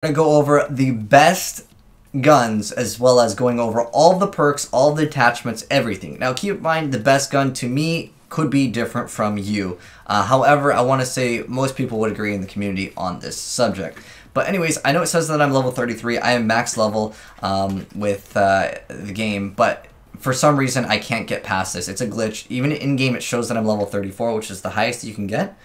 Going to go over the best guns as well as going over all the perks, all the attachments, everything. Now keep in mind the best gun to me could be different from you. However, I want to say most people would agree in the community on this subject. But anyways, I know it says that I'm level 33. I am max level with the game, but for some reason I can't get past this. It's a glitch. Even in-game it shows that I'm level 34, which is the highest you can get.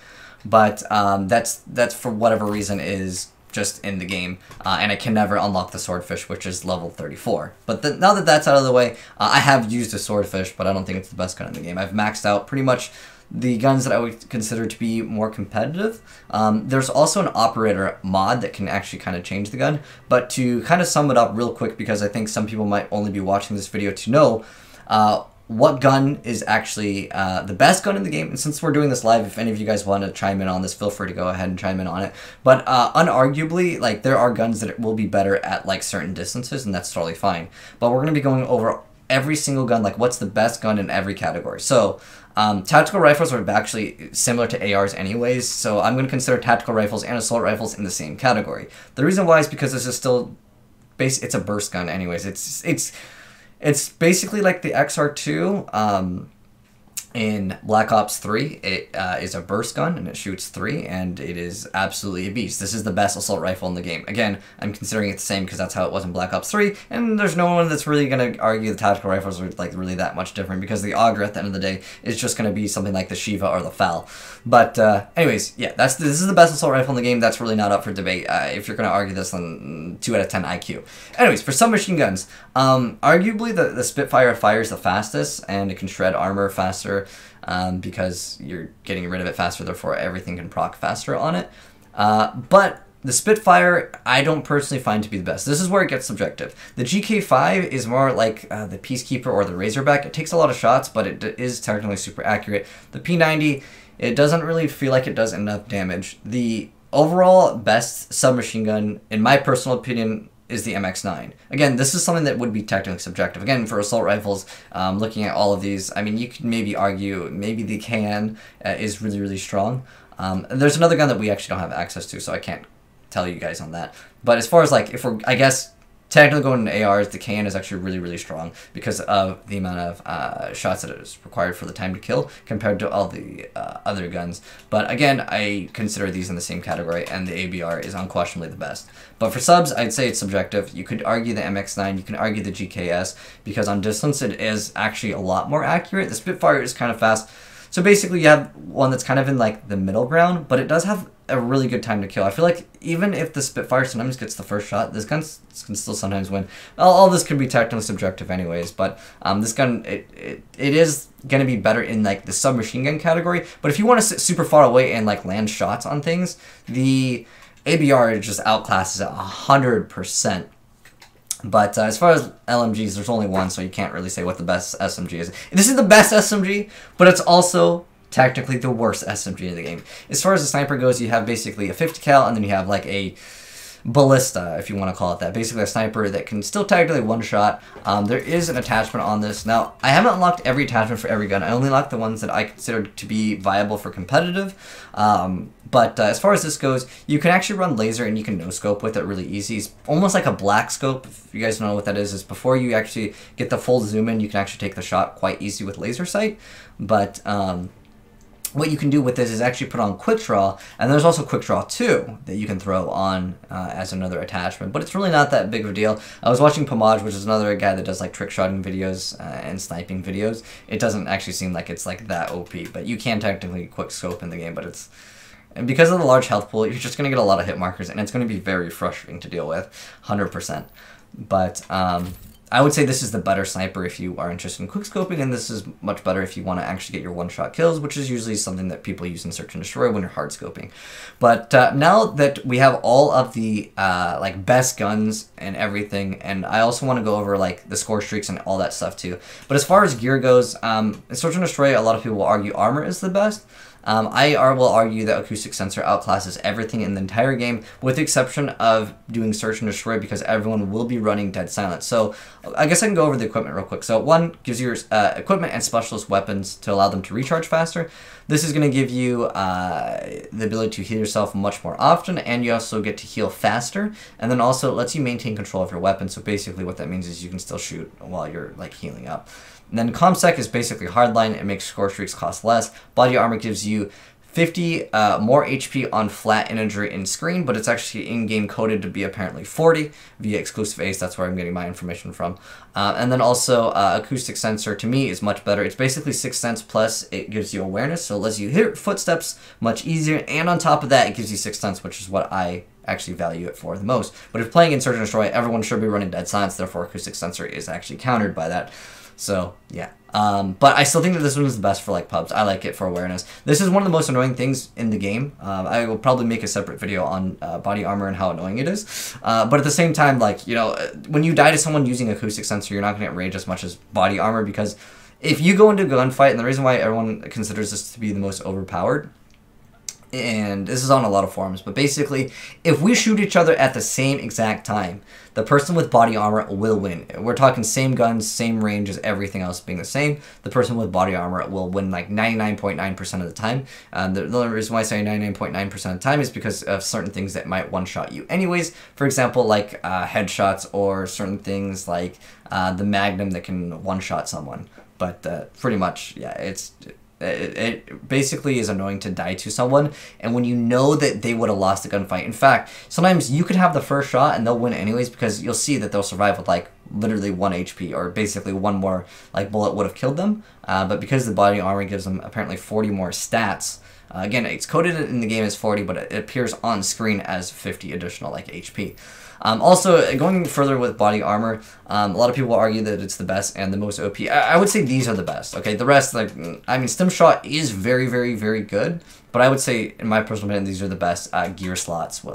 But that's for whatever reason is just in the game, and I can never unlock the swordfish, which is level 34. But now that that's out of the way, I have used a swordfish, but I don't think it's the best gun in the game. I've maxed out pretty much the guns that I would consider to be more competitive. There's also an operator mod that can actually kind of change the gun, but to kind of sum it up real quick, because I think some people might only be watching this video to know what gun is actually the best gun in the game. And since we're doing this live, if any of you guys want to chime in on this, feel free to go ahead and chime in on it. But unarguably, like, there are guns that will be better at like certain distances, and that's totally fine. But we're going to be going over every single gun, like what's the best gun in every category. So tactical rifles are actually similar to ARs anyways, so I'm going to consider tactical rifles and assault rifles in the same category. The reason why is because this is still it's a burst gun anyways. It's basically like the XR2 in Black Ops 3. It is a burst gun, and it shoots 3, and it is absolutely a beast. This is the best assault rifle in the game. Again, I'm considering it the same because that's how it was in Black Ops 3, and there's no one that's really going to argue the tactical rifles are like really that much different, because the Auger at the end of the day is just going to be something like the Shiva or the FAL. But anyways, yeah, this is the best assault rifle in the game. That's really not up for debate. If you're going to argue this, then 2 out of 10 IQ. Anyways, for submachine guns, arguably the Spitfire fires the fastest, and it can shred armor faster because you're getting rid of it faster, therefore everything can proc faster on it. But the Spitfire, I don't personally find to be the best. This is where it gets subjective. The GK5 is more like the Peacekeeper or the Razorback. It takes a lot of shots, but it is technically super accurate. The P90, it doesn't really feel like it does enough damage. The overall best submachine gun, in my personal opinion, is the MX9. Again, this is something that would be technically subjective. Again, for assault rifles, looking at all of these, I mean, you could maybe argue maybe the KN is really, really strong. There's another gun that we actually don't have access to, so I can't tell you guys on that. But as far as like, if we're, I guess, technically going into ARs, the KN is actually really, really strong because of the amount of shots that is required for the time to kill compared to all the other guns. But again, I consider these in the same category, and the ABR is unquestionably the best. But for subs, I'd say it's subjective. You could argue the MX9, you can argue the GKS, because on distance it is actually a lot more accurate. The Spitfire is kind of fast. So basically you have one that's kind of in like the middle ground, but it does have a really good time to kill. I feel like even if the Spitfire sometimes gets the first shot, this gun can still sometimes win. All this could be technically subjective anyways, but this gun, it is going to be better in like the submachine gun category. But if you want to sit super far away and like land shots on things, the ABR just outclasses it 100%. But as far as LMGs, there's only one, so you can't really say what the best SMG is. This is the best SMG, but it's also technically the worst SMG in the game. As far as the sniper goes, you have basically a 50 cal, and then you have like a ballista, if you want to call it that. Basically a sniper that can still technically one-shot. There is an attachment on this. Now, I haven't unlocked every attachment for every gun. I only unlocked the ones that I consider to be viable for competitive. But as far as this goes, you can actually run laser and you can no-scope with it really easy. It's almost like a black scope. If you guys don't know what that is before you actually get the full zoom in, you can actually take the shot quite easy with laser sight. But what you can do with this is actually put on quick draw, and there's also quick draw 2 that you can throw on as another attachment, but it's really not that big of a deal. I was watching P.O Box, which is another guy that does like trick shotting videos and sniping videos. It doesn't actually seem like it's like that OP, but you can technically quick scope in the game, but it's, and because of the large health pool, you're just going to get a lot of hit markers, and it's going to be very frustrating to deal with, 100%. But I would say this is the better sniper if you are interested in quickscoping, and this is much better if you want to actually get your one-shot kills, which is usually something that people use in Search and Destroy when you're hard-scoping. But now that we have all of the like best guns and everything, and I also want to go over like the score streaks and all that stuff too. But as far as gear goes, in Search and Destroy, a lot of people will argue armor is the best. will argue that Acoustic Sensor outclasses everything in the entire game, with the exception of doing search and destroy, because everyone will be running dead silent. So I guess I can go over the equipment real quick. So one gives you equipment and specialist weapons to allow them to recharge faster. This is going to give you the ability to heal yourself much more often, and you also get to heal faster. And then also it lets you maintain control of your weapon. So basically what that means is you can still shoot while you're like healing up. And then Comsec is basically hardline. It makes Scorestreaks cost less. Body armor gives you 50 more HP on flat integer in screen, but it's actually in-game coded to be apparently 40 via exclusive ace. That's where I'm getting my information from. And then also Acoustic Sensor to me is much better. It's basically 6th Sense plus it gives you awareness, so it lets you hear footsteps much easier, and on top of that it gives you 6th Sense, which is what I actually value it for the most. But if playing in Search and Destroy, everyone should be running dead silence, therefore Acoustic Sensor is actually countered by that. So yeah. But I still think that this one is the best for like pubs. I like it for awareness. This is one of the most annoying things in the game. I will probably make a separate video on body armor and how annoying it is. But at the same time, like, you know, when you die to someone using Acoustic Sensor, you're not going to get rage as much as body armor, because if you go into a gunfight, and the reason why everyone considers this to be the most overpowered, and this is on a lot of forums, but basically, if we shoot each other at the same exact time, the person with body armor will win. We're talking same guns, same range as everything else being the same. The person with body armor will win like 99.9% of the time. The only reason why I say 99.9% of the time is because of certain things that might one-shot you anyways. For example, like headshots, or certain things like the Magnum that can one-shot someone. But pretty much, yeah, it basically is annoying to die to someone, and when you know that they would have lost the gunfight. In fact, sometimes you could have the first shot and they'll win anyways, because you'll see that they'll survive with like literally 1 HP, or basically one more like bullet would have killed them. But because the body armor gives them apparently 40 more stats, again, it's coded in the game as 40, but it appears on screen as 50 additional like HP. Also, going further with body armor, a lot of people argue that it's the best and the most OP. I would say these are the best, okay? The rest, like, I mean, Stim Shot is very, very, very good, but I would say, in my personal opinion, these are the best gear slots.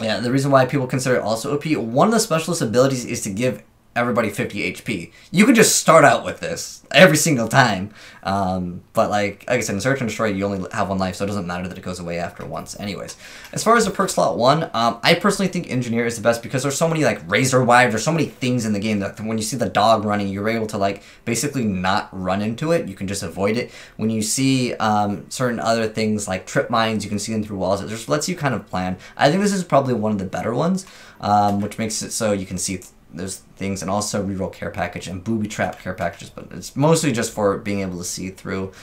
Yeah, the reason why people consider it also OP, one of the specialist abilities is to give everybody 50 HP. You could just start out with this every single time, but like I said, in Search and Destroy, you only have 1 life, so it doesn't matter that it goes away after once anyways. As far as the perk slot 1, I personally think Engineer is the best, because there's so many like razor wire, there's so many things in the game that when you see the dog running, you're able to like basically not run into it, you can just avoid it. When you see certain other things like trip mines, you can see them through walls. It just lets you kind of plan. I think this is probably one of the better ones, which makes it so you can see those things, and also reroll care package and booby trap care packages, but it's mostly just for being able to see through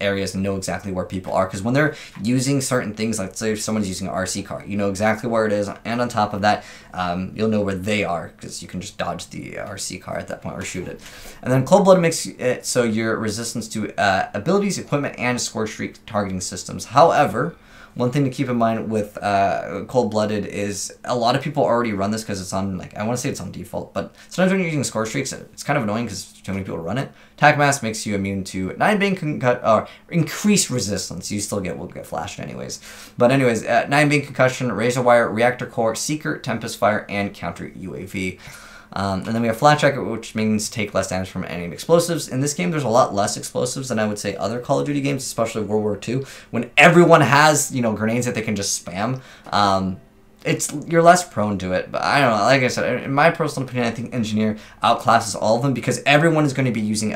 areas and know exactly where people are, because when they're using certain things, like say if someone's using an RC car, you know exactly where it is, and on top of that, you'll know where they are, because you can just dodge the RC car at that point or shoot it. And then Cold Blood makes it so your resistance to abilities, equipment, and Scorestreak targeting systems. However, one thing to keep in mind with Cold-Blooded is a lot of people already run this because it's on, like, I want to say it's on default, but sometimes when you're using Scorestreaks, it's kind of annoying because too many people run it. Attack Mask makes you immune to 9 beam increased resistance. You still will get flashed anyways. But anyways, 9 beam concussion, Razor Wire, Reactor Core, Seeker, Tempest Fire, and Counter UAV. And then we have Flat Jacket, which means take less damage from enemy explosives. In this game, there's a lot less explosives than I would say other Call of Duty games, especially World War II, when everyone has, you know, grenades that they can just spam. You're less prone to it, but I don't know. Like I said, in my personal opinion, I think Engineer outclasses all of them, because everyone is going to be using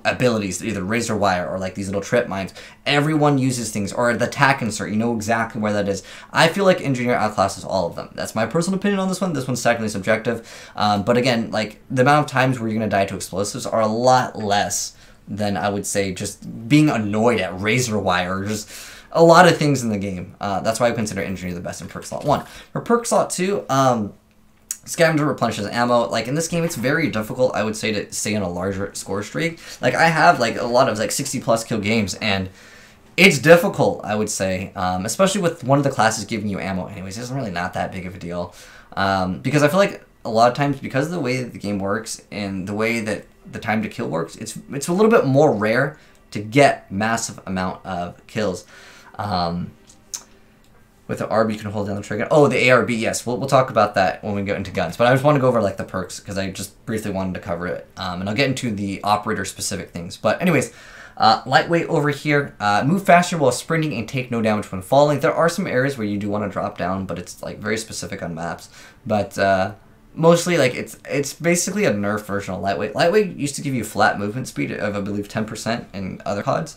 abilities, either Razor Wire or like these little trip mines. Everyone uses things, or the attack insert. You know exactly where that is. I feel like Engineer outclasses all of them. That's my personal opinion on this one. This one's technically subjective, but again, like the amount of times where you're going to die to explosives are a lot less than I would say just being annoyed at Razor Wire or just a lot of things in the game. That's why I consider Engineer the best in perk slot 1. For perk slot 2, Scavenger replenishes ammo. Like in this game, it's very difficult, I would say, to stay on a larger score streak. Like I have like a lot of like 60+ kill games, and it's difficult, I would say, especially with one of the classes giving you ammo anyways. It's really not that big of a deal, because I feel like a lot of times, because of the way that the game works and the way that the time to kill works, it's a little bit more rare to get massive amount of kills. With the RB, you can hold down the trigger. Oh, the ARB, yes. We'll talk about that when we get into guns. But I just want to go over like the perks because I just briefly wanted to cover it. And I'll get into the operator-specific things. But anyways, lightweight over here. Move faster while sprinting and take no damage when falling. There are some areas where you do want to drop down, but it's like very specific on maps. But mostly, like it's basically a nerf version of lightweight. Lightweight used to give you flat movement speed of, I believe, 10% in other CODs.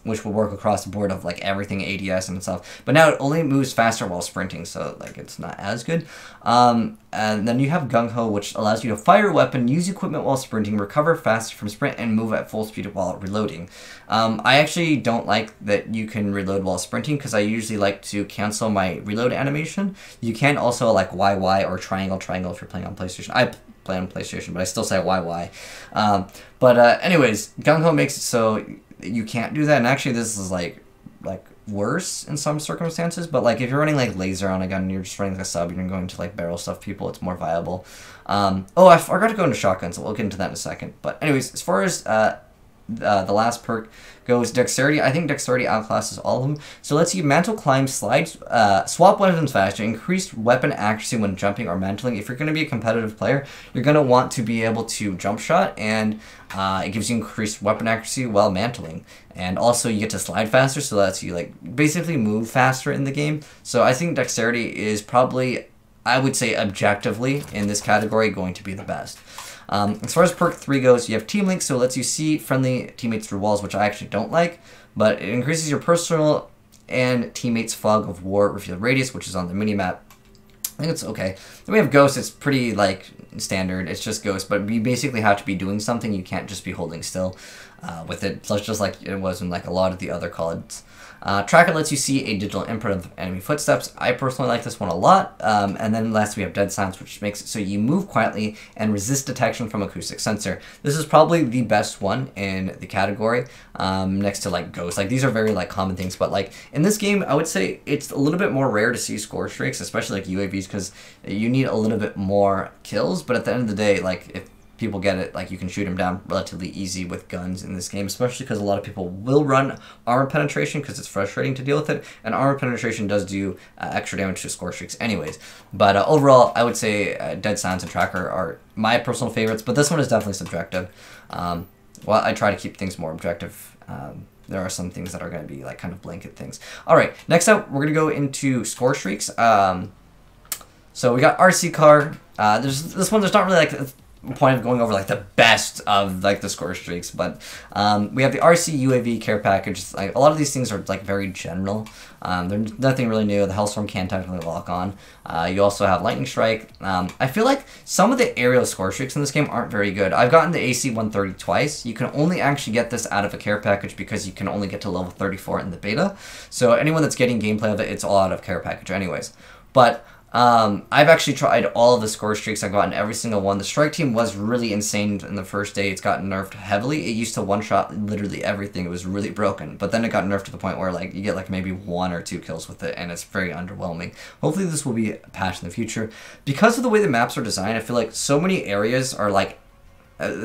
Which will work across the board of like everything ADS and stuff. But now it only moves faster while sprinting, so like it's not as good. And then you have Gung-Ho, which allows you to fire a weapon, use equipment while sprinting, recover faster from sprint, and move at full speed while reloading. I actually don't like that you can reload while sprinting because I usually like to cancel my reload animation. You can also like YY or triangle if you're playing on PlayStation. I play on PlayStation, but I still say YY. Anyways, Gung-Ho makes it so you can't do that, and actually this is like worse in some circumstances, but like if you're running like laser on a gun and you're just running like a sub and you're going to like barrel stuff people, it's more viable. Oh, I forgot to go into shotguns, so we'll get into that in a second. But anyways, as far as the last perk goes, dexterity. I think dexterity outclasses all of them. So lets you mantle, climb, slide, swap weapons faster, increased weapon accuracy when jumping or mantling. If you're going to be a competitive player, you're going to want to be able to jump shot, and it gives you increased weapon accuracy while mantling. And also you get to slide faster, so that lets you like basically move faster in the game. So I think dexterity is probably, I would say objectively in this category, going to be the best. As far as perk 3 goes, you have Team Link, so it lets you see friendly teammates through walls, which I actually don't like, but it increases your personal and teammates' fog of war revealed radius, which is on the minimap. I think it's okay. Then we have Ghost. It's pretty like standard. It's just Ghost, but you basically have to be doing something. You can't just be holding still with it. So it's just like it was in like a lot of the other CODs. Tracker lets you see a digital imprint of enemy footsteps. I personally like this one a lot. And then last we have Dead Silence, which makes it so you move quietly and resist detection from Acoustic Sensor. This is probably the best one in the category, next to like Ghost. Like these are very like common things, but like in this game, I would say it's a little bit more rare to see Scorestreaks, especially like UAVs, because you need a little bit more kills. But at the end of the day, like if people get it, like you can shoot them down relatively easy with guns in this game, especially because a lot of people will run armor penetration because it's frustrating to deal with it, and armor penetration does do extra damage to Scorestreaks anyways. But overall, I would say Dead Silence and Tracker are my personal favorites, but this one is definitely subjective. Well, I try to keep things more objective. There are some things that are going to be like kind of blanket things. All right, next up, we're going to go into Scorestreaks. So we got RC car. There's this one. There's not really like point of going over like the best of like the Scorestreaks, but we have the RC UAV care package. Like a lot of these things are like very general. There's nothing really new. The Hellstorm can technically lock on. You also have Lightning Strike. I feel like some of the aerial Scorestreaks in this game aren't very good. I've gotten the AC-130 twice. You can only actually get this out of a care package because you can only get to level 34 in the beta. So anyone that's getting gameplay of it, it's all out of care package anyways. But I've actually tried all of the Scorestreaks. I've gotten every single one. The strike team was really insane in the first day. It's gotten nerfed heavily. It used to one-shot literally everything. It was really broken. But then it got nerfed to the point where like you get like maybe 1 or 2 kills with it, and it's very underwhelming. Hopefully this will be patched in the future. Because of the way the maps are designed, I feel like so many areas are like...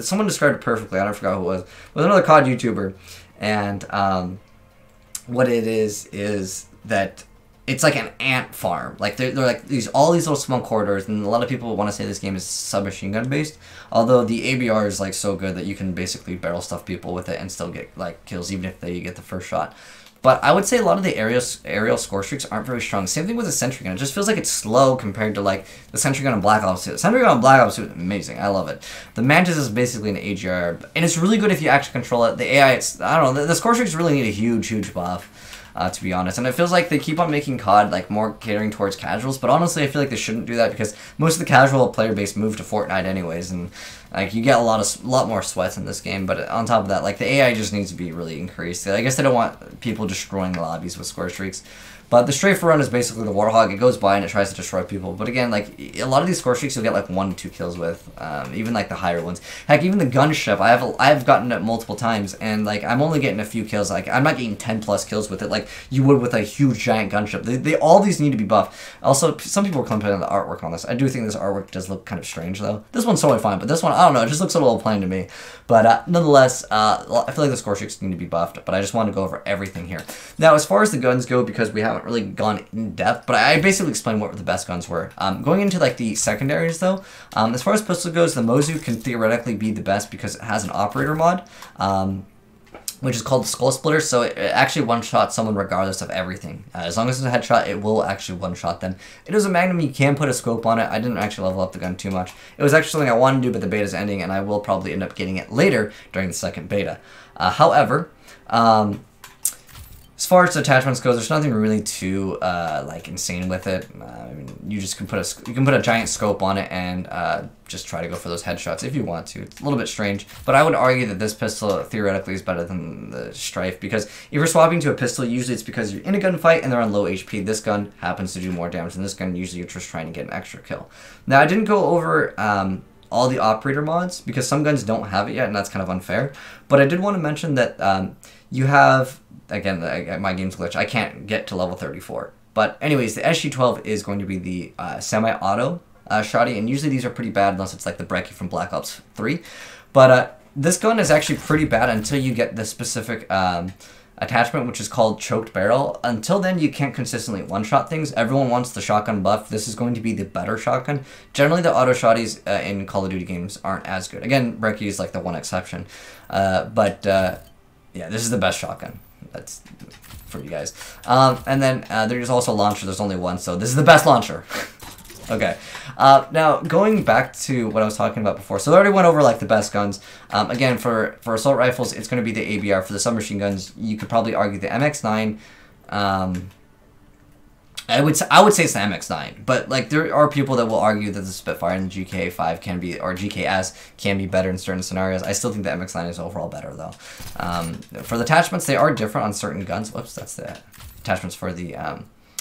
someone described it perfectly. I forgot who it was. It was another COD YouTuber. And what it is that... it's like an ant farm. Like they're like all these little small corridors, and a lot of people want to say this game is submachine gun based. Although the ABR is like so good that you can basically barrel stuff people with it and still get like kills even if they get the first shot. But I would say a lot of the aerial Scorestreaks aren't very strong. Same thing with the Sentry Gun. It just feels like it's slow compared to like the Sentry Gun in Black Ops 2. The Sentry Gun in Black Ops 2 is amazing. I love it. The Mantis is basically an AGR, and it's really good if you actually control it. The AI, I don't know. The Scorestreaks really need a huge buff. To be honest, and it feels like they keep on making COD like more catering towards casuals, but honestly I feel like they shouldn't do that because most of the casual player base moved to Fortnite anyways, and like you get a lot more sweats in this game. But on top of that, like the AI just needs to be really increased. I guess they don't want people destroying the lobbies with Scorestreaks. But the strafe run is basically the Warthog. It goes by and it tries to destroy people. But again, like a lot of these Scorestreaks, you'll get like 1 to 2 kills with. Even like the higher ones. Heck, even the gunship, I've gotten it multiple times, and like I'm only getting a few kills. Like I'm not getting 10+ kills with it, like you would with a huge giant gunship. All these need to be buffed. Also, some people are complaining on the artwork on this. I do think this artwork does look kind of strange though. This one's totally fine, but this one, I don't know. It just looks a little plain to me. But nonetheless, I feel like the Scorestreaks need to be buffed. But I just want to go over everything here. Now, as far as the guns go, because we haven't haven't really gone in depth, but I basically explained what the best guns were. Going into like the secondaries though, as far as pistol goes, the Mozu can theoretically be the best because it has an operator mod, which is called the Skull Splitter, so it actually one-shots someone regardless of everything. As long as it's a headshot, it will actually one-shot them. It is a Magnum, you can put a scope on it. I didn't actually level up the gun too much. It was actually something I wanted to do, but the beta's ending, and I will probably end up getting it later during the second beta. However, as far as attachments goes, there's nothing really too like insane with it. I mean, you just can put a giant scope on it and just try to go for those headshots if you want to. It's a little bit strange, but I would argue that this pistol theoretically is better than the Strife, because if you're swapping to a pistol, usually it's because you're in a gunfight and they're on low HP. This gun happens to do more damage than this gun. Usually you're just trying to get an extra kill. Now, I didn't go over all the operator mods because some guns don't have it yet, and that's kind of unfair. But I did want to mention that you have, again, my game's glitched. I can't get to level 34. But anyways, the SG-12 is going to be the semi-auto shotty, and usually these are pretty bad unless it's like the Brecci from Black Ops 3. But this gun is actually pretty bad until you get the specific attachment, which is called Choked Barrel. Until then, you can't consistently one-shot things. Everyone wants the shotgun buff. This is going to be the better shotgun. Generally, the auto shotties in Call of Duty games aren't as good. Again, Brecci is like the one exception. Yeah, this is the best shotgun. That's for you guys. And then there's also a launcher. There's only one, so this is the best launcher. Okay. Now, going back to what I was talking about before. So I already went over like the best guns. Again, for assault rifles, it's going to be the ABR. For the submachine guns, you could probably argue the MX-9. I would say it's the MX-9, but like there are people that will argue that the Spitfire and the GK5 can be, or GKS can be better in certain scenarios. I still think the MX-9 is overall better though. For the attachments, they are different on certain guns. Whoops, that's the attachments for the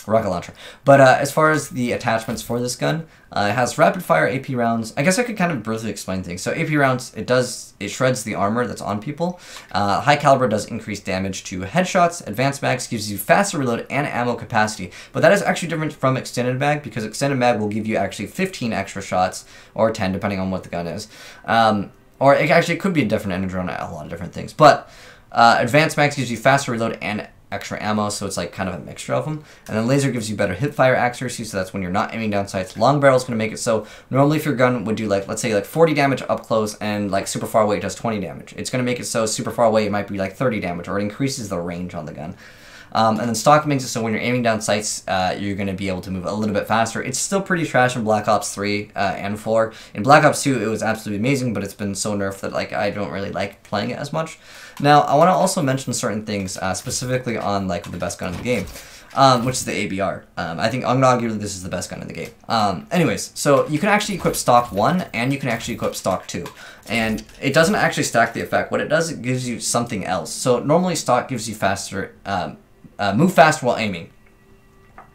rocket launcher. But as far as the attachments for this gun, it has rapid fire AP rounds. I guess I could kind of briefly explain things. So AP rounds, it shreds the armor that's on people. High caliber does increase damage to headshots. Advanced mags gives you faster reload and ammo capacity. But that is actually different from extended mag, because extended mag will give you actually 15 extra shots, or 10 depending on what the gun is. Or it actually could be a different energy on a lot of different things. But advanced mags gives you faster reload and extra ammo, so it's like kind of a mixture of them. And then laser gives you better hip fire accuracy, so that's when you're not aiming down sights. Long barrel is going to make it so normally if your gun would do like, let's say like 40 damage up close, and like super far away it does 20 damage. It's going to make it so super far away it might be like 30 damage, or it increases the range on the gun. And then stock makes it so when you're aiming down sights, you're going to be able to move a little bit faster. It's still pretty trash in Black Ops 3 and 4. In Black Ops 2, it was absolutely amazing, but it's been so nerfed that like I don't really like playing it as much. Now, I want to also mention certain things, specifically on like the best gun in the game, which is the ABR. I think I'm going to argue that this is the best gun in the game. Anyways, so you can actually equip stock 1, and you can actually equip stock 2. And it doesn't actually stack the effect. What it does, it gives you something else. So normally stock gives you faster, move faster while aiming.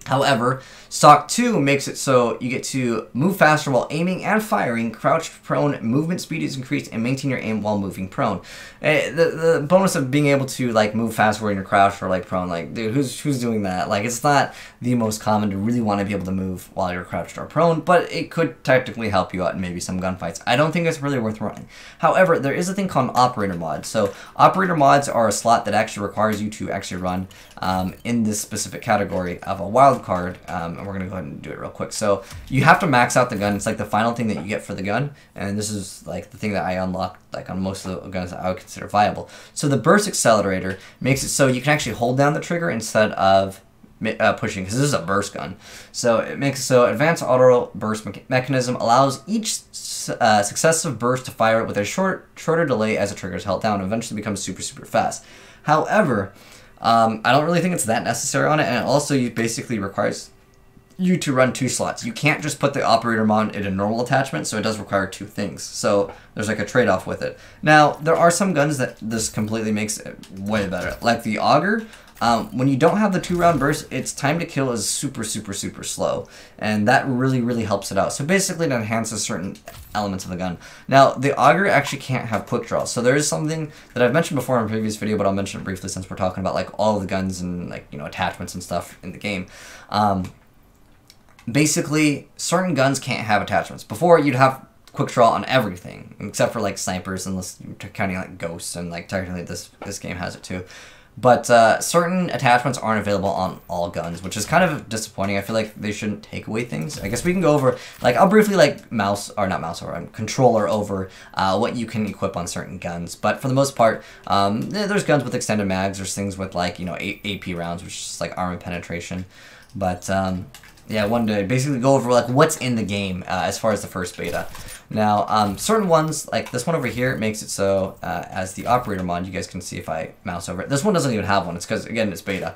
However, stock 2 makes it so you get to move faster while aiming and firing, crouched prone, movement speed is increased, and maintain your aim while moving prone. The bonus of being able to like move faster when you're crouched or like prone, like dude, who's doing that? Like it's not the most common to really want to be able to move while you're crouched or prone, but it could technically help you out in maybe some gunfights. I don't think it's really worth running. However, there is a thing called an operator mod. So operator mods are a slot that actually requires you to actually run in this specific category of a wild card, and we're going to go ahead and do it real quick. So you have to max out the gun. It's like the final thing that you get for the gun, and this is like the thing that I unlocked like on most of the guns that I would consider viable. So the burst accelerator makes it so you can actually hold down the trigger instead of pushing, because this is a burst gun. So it makes it so advanced auto burst mechanism allows each successive burst to fire with a shorter delay as the trigger is held down, and eventually becomes super fast. However, I don't really think it's that necessary on it, and it also basically requires you to run 2 slots. You can't just put the operator mod in a normal attachment, so it does require 2 things. So there's like a trade-off with it. Now, there are some guns that this completely makes it way better. Like the Auger, when you don't have the 2-round burst, its time to kill is super slow, and that really helps it out. So basically it enhances certain elements of the gun. Now, the Auger actually can't have quick draw, so there is something that I've mentioned before in a previous video, but I'll mention it briefly since we're talking about like all of the guns and like, you know, attachments and stuff in the game. Basically, certain guns can't have attachments. Before, you'd have quick draw on everything, except for like snipers, unless you're counting like ghosts, and like technically this game has it too. But certain attachments aren't available on all guns, which is kind of disappointing. I feel like they shouldn't take away things. I guess we can go over, like, I'll briefly, like, controller over what you can equip on certain guns. But for the most part, there's guns with extended mags. There's things with, like, you know, AP rounds, which is just, like, armor penetration. But, yeah, I wanted to basically go over, like, what's in the game as far as the first beta. Now, certain ones, like this one over here, makes it so as the operator mod, you guys can see if I mouse over it. This one doesn't even have one. It's because, again, it's beta.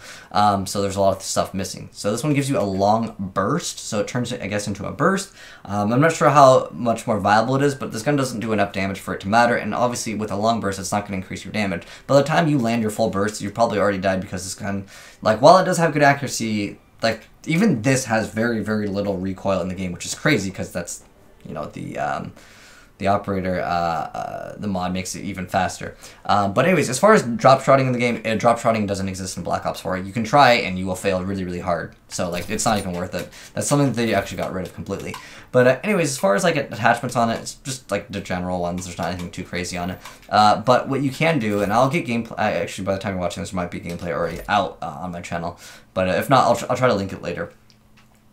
So there's a lot of stuff missing. So this one gives you a long burst. So it turns it, I guess, into a burst. I'm not sure how much more viable it is, but this gun doesn't do enough damage for it to matter. And obviously, with a long burst, it's not going to increase your damage. By the time you land your full burst, you've probably already died because this gun, like, while it does have good accuracy, like, even this has very, very little recoil in the game, which is crazy because that's, you know, the operator, the mod makes it even faster. But anyways, as far as drop shotting in the game, drop shotting doesn't exist in Black Ops 4. You can try and you will fail really, really hard. So, like, it's not even worth it. That's something that they actually got rid of completely. But anyways, as far as, like, attachments on it, it's just, like, the general ones. There's not anything too crazy on it. But what you can do, and I'll get gameplay, actually, by the time you're watching this, there might be gameplay already out on my channel. But if not, I'll try to link it later.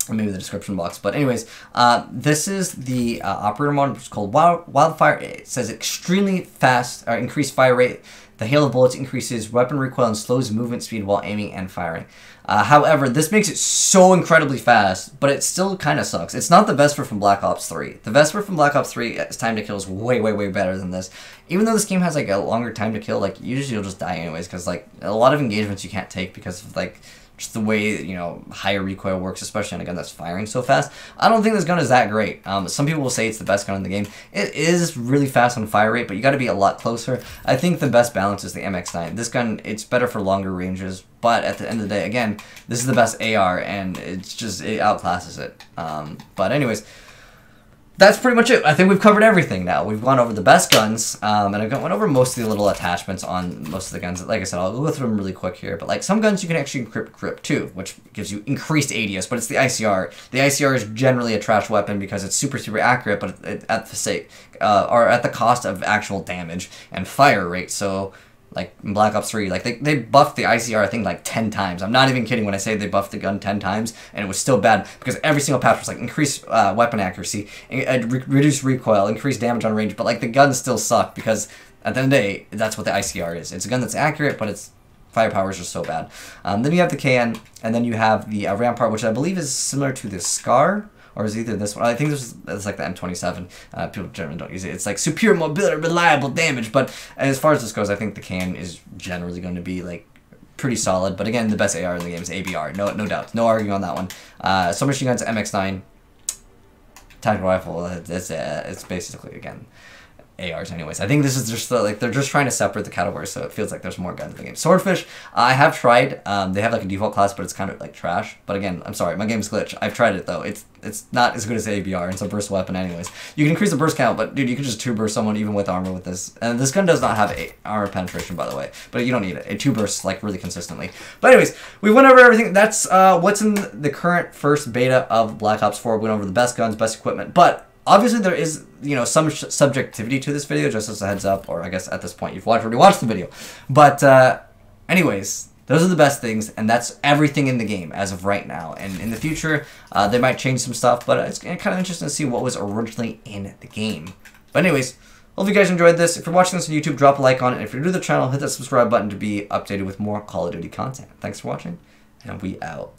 Or maybe the description box. But anyways, this is the operator mode, which is called Wildfire. It says extremely fast, or increased fire rate. The hail of bullets increases weapon recoil and slows movement speed while aiming and firing. However, this makes it so incredibly fast, but it still kind of sucks. It's not the Vesper from Black Ops 3. The Vesper from Black Ops 3, its time to kill is way, way, way better than this. Even though this game has, like, a longer time to kill, like, usually you'll just die anyways, because, like, a lot of engagements you can't take because of, like, just the way, you know, higher recoil works, especially on a gun that's firing so fast. I don't think this gun is that great. Some people will say it's the best gun in the game. It is really fast on fire rate, but you got to be a lot closer. I think the best balance is the MX9. This gun, it's better for longer ranges, but at the end of the day, again, this is the best AR, and it's just, it outclasses it. But anyways, that's pretty much it. I think we've covered everything now. We've gone over the best guns, and I've went over most of the little attachments on most of the guns. Like I said, I'll go through them really quick here. But like some guns, you can actually encrypt grip too, which gives you increased ADS. But it's the ICR. The ICR is generally a trash weapon because it's super, super accurate, but at the sake or at the cost of actual damage and fire rate. So, like in Black Ops 3, like they buffed the ICR, I think, like 10 times. I'm not even kidding when I say they buffed the gun 10 times, and it was still bad because every single patch was like increased weapon accuracy, reduced recoil, increased damage on range, but like the guns still suck because at the end of the day, that's what the ICR is. It's a gun that's accurate, but its firepower is just so bad. Then you have the KN, and then you have the Rampart, which I believe is similar to the Scar. Or is either this one? I think it's like the M27. People generally don't use it. It's like superior mobility, reliable damage. But as far as this goes, I think the can is generally going to be like pretty solid. But again, the best AR in the game is ABR. No doubt. No arguing on that one. Submachine guns, MX9. Tactical rifle, it's basically, again, ARs anyways. I think this is just like they're just trying to separate the categories, so it feels like there's more guns in the game. Swordfish, I have tried. They have like a default class, but it's kind of like trash. But again, I'm sorry, my game's glitch. I've tried it though. It's not as good as ABR. It's a burst weapon anyways. You can increase the burst count, but dude, you can just 2-burst someone even with armor with this. And this gun does not have armor penetration, by the way, but you don't need it. It 2-bursts like really consistently. But anyways, we went over everything. That's what's in the current first beta of Black Ops 4. We went over the best guns, best equipment, but obviously there is, you know, some subjectivity to this video, just as a heads up, or I guess at this point you've already watched the video. But anyways, those are the best things, and that's everything in the game as of right now. And in the future, they might change some stuff, but it's kind of interesting to see what was originally in the game. But anyways, hope you guys enjoyed this. If you're watching this on YouTube, drop a like on it. And if you're new to the channel, hit that subscribe button to be updated with more Call of Duty content. Thanks for watching, and we out.